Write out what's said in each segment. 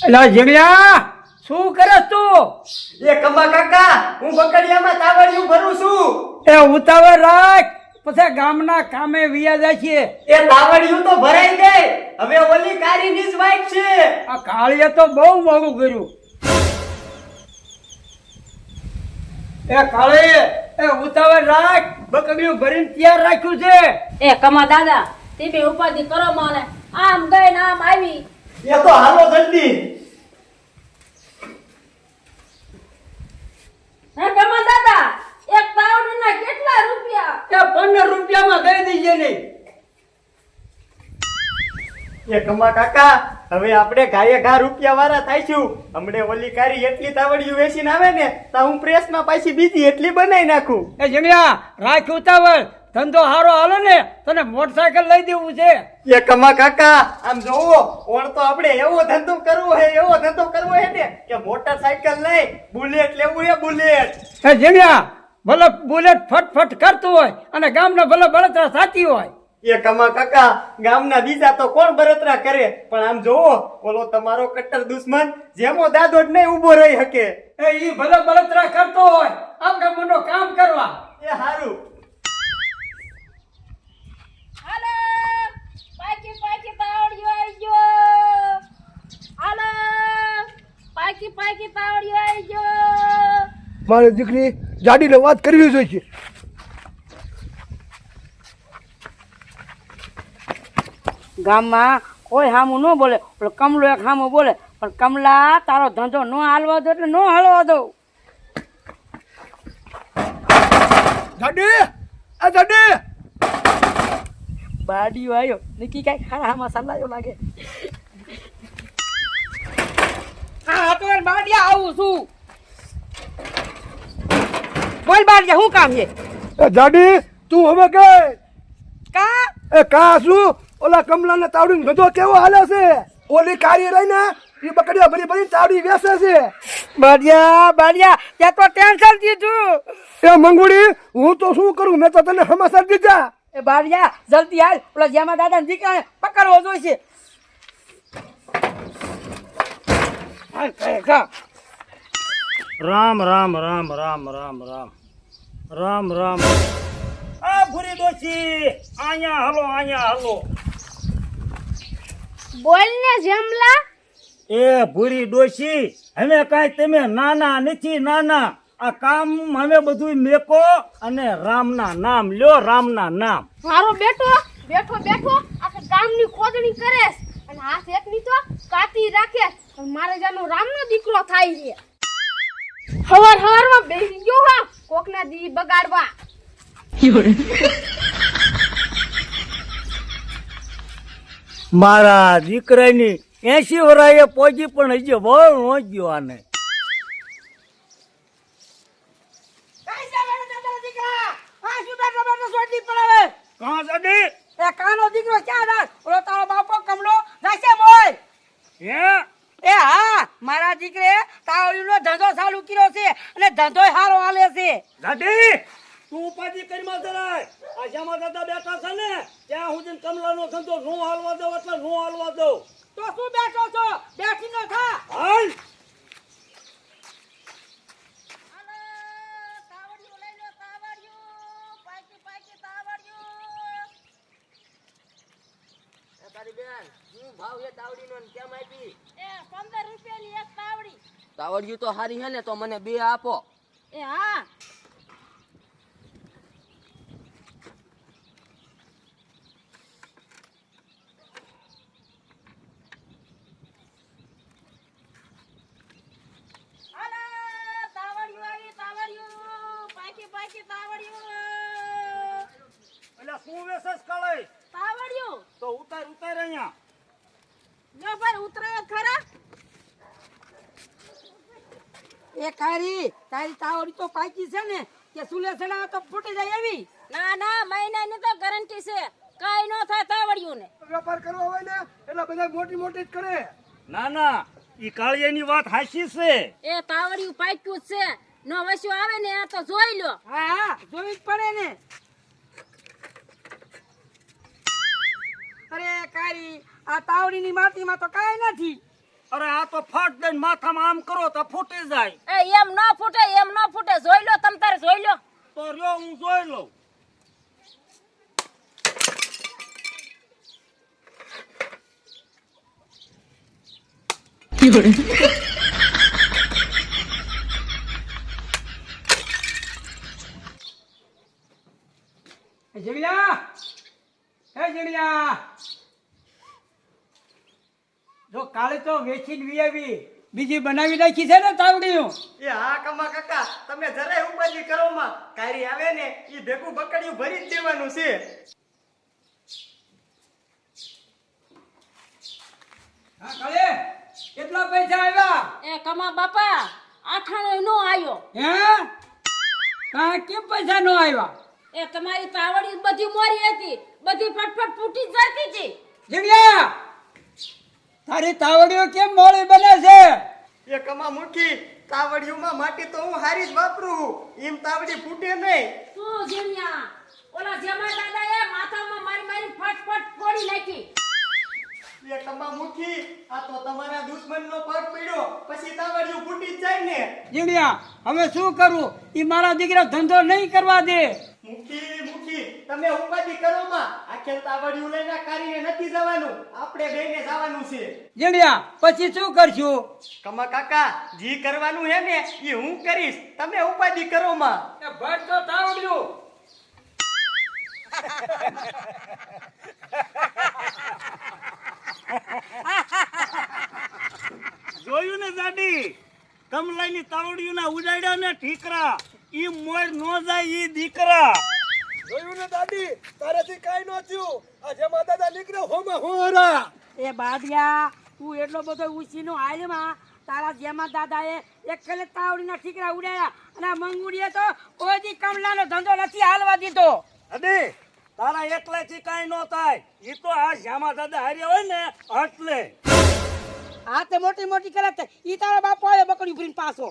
એલા જીગડ્યા શું કરે તું? એ કમા કાકા હું બકડિયામાં તાવડિયું ભરું છું. એ ઉતાવળ રાખ, પછી ગામના કામે વિયા જાય છે. એ તાવડિયું તો ભરાઈ ગઈ, હવે ઓલી કારીની જ વાઈટ છે. આ કાળીએ તો બહુ મોડું કર્યું. એ કાળી, એ ઉતાવળ રાખ, બકડીયું ભરીને તૈયાર રાખ્યું છે. એ કમા દાદા તમે ઉપાધિ કરો મને, આમ ગઈ ને આમ આવી. એ તો હાલો જલ્દી. હે કમા દાદા એક તાવડીના કેટલા રૂપિયા? એ 15 રૂપિયામાં દઈ દીજે નહીં. એ કમા કાકા હવે આપણે ગાયે ઘા રૂપિયા વાળા થાઈશું. હમણે ઓલી કારી એટલી તાવડિયું વેચીને આવે ને તો હું પ્રેસમાં પાછી બીજી એટલી બનાવી નાખું. એ જીગડ્યા રાખ ઉતાવળ, ધંધો હારો હાલો ને, તને મોટરસાયકલ લઈ દેવું છે. એ કમા કાકા આમ જોવો, ઓણ તો આપણે એવો ધંધો કરવો હે ને કે મોટરસાયકલ લઈ બુલેટ લેવું હે, બુલેટ. એ જીગડ્યા ભલે બુલેટ ફટફટ કરતું હોય અને ગામના ભલે બળતરા સાચી હોય. એ કમા કાકા ગામના બીજા તો કોણ બળતરા કરે, પણ આમ જોવો ઓલો તમારો કટ્ટર દુશ્મન જેમો દાદો જ નહીં ઉભો રહી શકે. એ ઈ ભલે બળતરા કરતો હોય, આપણે મોટો કામ કરવા. એ હારું. હાલો પાકી તાવડીઓ આવી ગયો. હાલો પાકી તાવડીઓ આવી ગયો. મારી દીકરી જાડીને વાત કરવી જોઈએ. ગામમાં કોઈ હામું ન બોલે, પણ કમલો એક હામું બોલે, પણ કમલા તારો ધંધો ન હાલવા દો એટલે ન હાલવા દો. જાડી, આ જાડી, બાડીઓ આવ્યો નિકી કઈ ખારા મસાલાયો લાગે. હા તો બાડિયા આવું છું. બોલ બાડિયા શું કામ છે? એ જાડી તું હવે કઈ કા એ કા શું ઓલા કમલાને તાવડીને ગધો કેવો હાલે છે? ઓલી કાર્ય રહી ને એ બકડીયા ભરી ભરી તાવડી વેચે છે. બાડિયા ત્યાં તો ટેન્શન દીધું. એ મંગુડી હું તો શું કરું, મેં તો તને સમાચાર દીધા. એ બાડિયા જલ્દી હાલ, ઓલા જેમાં દાદા દીકરાને પકડવો જોઈશે. રામ રામ રામ રામ રામ રામ રામ રામ. આ ભૂરી ડોશી આયા હાલો. બોલ ને જમલા. એ ભૂરી ડોશી હવે કાંઈ તમે નાના નથી નાના. આ કામ હવે બધું મેકો અને રામના નામ લ્યો, રામના નામ. મારો બેટો આખા ગામની ખોદણી કરે અને હાથ એકની તો કાતી રાખે. મારે જાનો રામનો દીકરો થાય છે. હવારમાં બેસી ગયો હા કોકના દી બગાડવા. મારા દીકરાની 80 વરાએ પહોંચી પણ હજી વળ નો ગયો આને. કાં સાડી એ કાનો દીકરો ક્યાં રાખ? ઓલો તારો બાપો કમલો જાશે બોલ. હે એ હા મારા દીકરે તાવડીનો ધંધો ચાલુ કર્યો છે અને ધંધોય સારો હાલે છે. દાદી તું ઉપાધિ કરીમાં જરાય. આ શ્યામા દાદા બેઠા છે ને ત્યાં સુધી કમલાનો ધંધો નો હાલવા દો એટલે નો હાલવા દો. તો શું બેઠો છો? બેઠી નો થા. હાલ એ 15 રૂપિયાની એક તાવડી. તાવડિયું તો હારી હે ને, તો મને 2 આપો. એ હા પાકી તાવડીઓ. એટલે શું વેસસ કાળે તાવડીઓ તો ઉતાર અહીંયા. જો ભાઈ ઉતરાય ખરા. એ કારી તારી તાવડી તો પાકી છે ને કે સુલે સડા તો ફૂટી જાય એવી. ના મહિનાની તો ગેરંટી છે, કાઈ નો થાય તાવડીયું ને. વેપાર કરવો હોય ને એટલે બધા મોટી મોટી જ કરે. ના ઈ કાળિયાની વાત હાચી છે. એ તાવડીયું પાક્યું જ છે, નો વસ્યો આવે ને આ તો જોઈ લો. હા જોવી જ પડે ને. અરે કારી આ તાવડીની માટીમાં તો કાઈ નથી. અરે આ તો ફાટ દઈને માથામાં આમ કરો તો ફૂટી જાય. એમ ન ફૂટે જોઈ લો તમ તારે જોઈ લો. તો રહ્યો હું જોઈ લઉં. જીણિયા હે જીણિયા જો કાલે તો વેચીને વી આવી બીજી બનાવી નાખી છે ને તાવડીયું. એ હા કમા કાકા તમે જરાય ઉપાજી કરો માં કારી આવે ને ઈ ભેગું બકડિયું ભરી જ દેવાનું છે. હા કાલે કેટલા પૈસા આવ્યા? એ કમા બાપા આઠાણો નો આવ્યો. હે કા કેમ પૈસા નો આવ્યા? એ તમારી તાવડી બધી મોરી હતી, બધી ફટફટ ફૂટી જ જતી હતી. જીણિયા તારી તાવડીઓ કેમ મોળી બને છે? એ કમા મુઠી તાવડિયુંમાં માટી તો હું હારી જ વાપરું એમ તાવડી ફૂટે નહીં. તું જીણિયા ઓલા જમા દાદાએ માથામાં મારી ફટફટ ફોડી નાખી. એ કમા મુઠી આ તો તમારા દુશ્મનનો પગ પડ્યો પછી તાવડિયું ફૂટી જ જાય ને. જીણિયા હવે શું કરું? ઈ મારા દીકરા ધંધો નહીં કરવા દે. મુઠી તમે ઉપાધિ કરો માં આખેલ તાવડિયું લઈને કારીને નથી જવાનું આપણે બેને જવાનું છે. જીણિયા પછી શું કરશું? કમા કાકા જી કરવાનું હે ને ઈ હું કરીશ તમે ઉપાધિ કરો માં. એ ભર તો તાવડિયું. જોયું ને દાદી કમલાઈની તાવડીઓના ઉડાડ્યા ને ઠીકરા ઈ મોર નો જાય ઈ દીકરા. જોયું ને દાદી તારેથી કાઈ ન થયું આ જેમાં દાદા નીકળ્યો હોમાં હોરા. એ બાદિયા તું એટલો બધો ઉછીનો હાલમાં તારા જેમાં દાદાએ એક ખેલે તાવડીના ઠીકરા ઉડાડ્યા અને આ મંગુડીએ તો કોઈ દી કમલાનો ધંધો નથી હાલવા દીધો. અરે તારા એકલાથી કાઈ નો થાય ઈ તો આ શ્યામા દાદા હાર્યા હોય ને એટલે. આ તે મોટી મોટી કરે છે ઈ તારા બાપો આવ્યો બકડી ભરીને પાછો.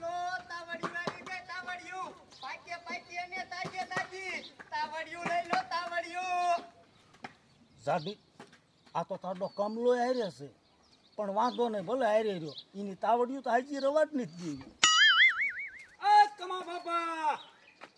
લો તાવડિયું આવી ગઈ તાવડિયું પાકે અને તાજે તાવડિયું લઈ લો તાવડિયું. સાદી આ તો તારો કમલો હાર્યો છે પણ વાંધો નહીં ભલે હારી રહ્યો એની તાવડિયું તો હાજી રવા જ નથી દેવી. આ કમા બાપા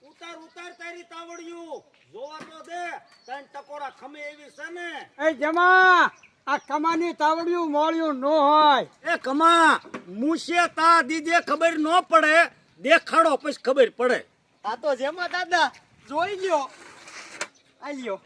ઉતાર તારી તાવડિયું જોવા તો દે તન ટકોરા ખમે એવી છે ને. એ જમા આ કમાની તાવડિયું મોળ્યું નો હોય. એ કમા મુશે તા દીજે ખબર ન પડે દેખાડો પછી ખબર પડે. આ તો જેમાં દાદા જોઈ લ્યો આલ્યો.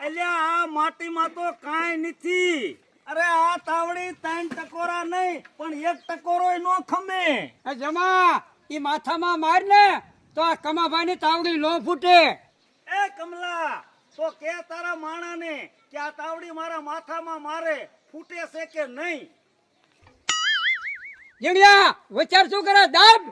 અલ્યા આ માટીમાં તો કાંઈ નથી. અરે આ તાવડી 3 ટકોરા નહીં પણ 1 ટકોરોય નો ખમે. એ જમા ઈ માથામાં માર ને તો આ કમાભાઈની તાવડી નો ફૂટે. એ કમલા તો કે તારા માણાને કે આ તાવડી મારા માથામાં મારે ફૂટે છે કે નહીં. જીણિયા વિચાર શું કરે? દાબ.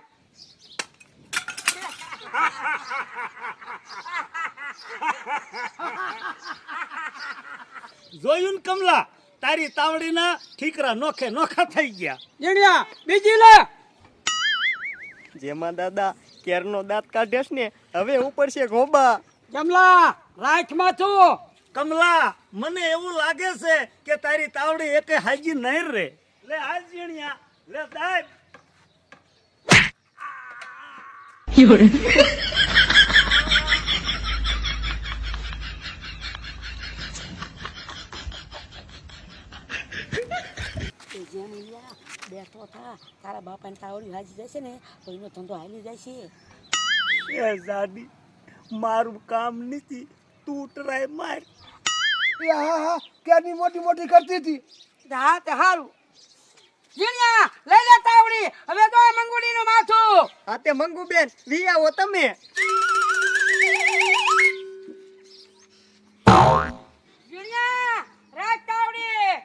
જોયું ને કમલા તારી તાવડીના ઠીકરા નોખા થઈ ગયા. જીણિયા બીજી લે. જેમાં દાદા કેરનો દાંત કાઢ્યાસ ને હવે ઉપર છે ગોબા. જમલા રાખ માથું. કમલા મને એવું લાગે છે કે તારી તાવડી એકે હાજી નહીં રે. લે હાલ જીણિયા લે દાબ. બેઠો થા તારા બાપાને તાવડી હાજી જશે ને તો એનો ધંધો હાલી જાય છે. એ જાડી મારું કામ નથી તું ટ્રાય માર. એ હા ક્યારની મોટી મોટી કરતી હતી. હા તે હારું. જીણિયા લઈ લે તાવડી હવે તો મંગુડીનું માથું. હા તે મંગુ બેન વી આવો તમે. જીણિયા રાખ તાવડી.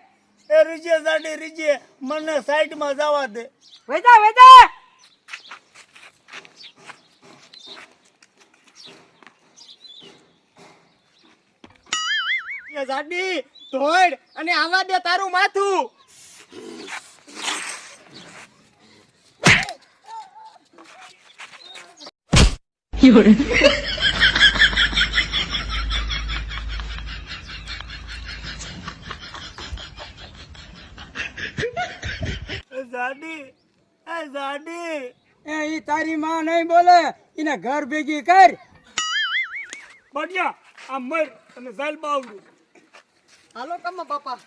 એ રીજે જાડી રીજે મને સાઈડમાં જવા દે. વેદા વેદા એ જાડી ધોડ અને આવા દે તારું માથું. જાડી એ જાડી એ ઈ તારી માં નહીં બોલે એને ઘર ભેગી કર. બઢિયા આ મર અને ઝાલ બાવડું હાલો કમા બાપા.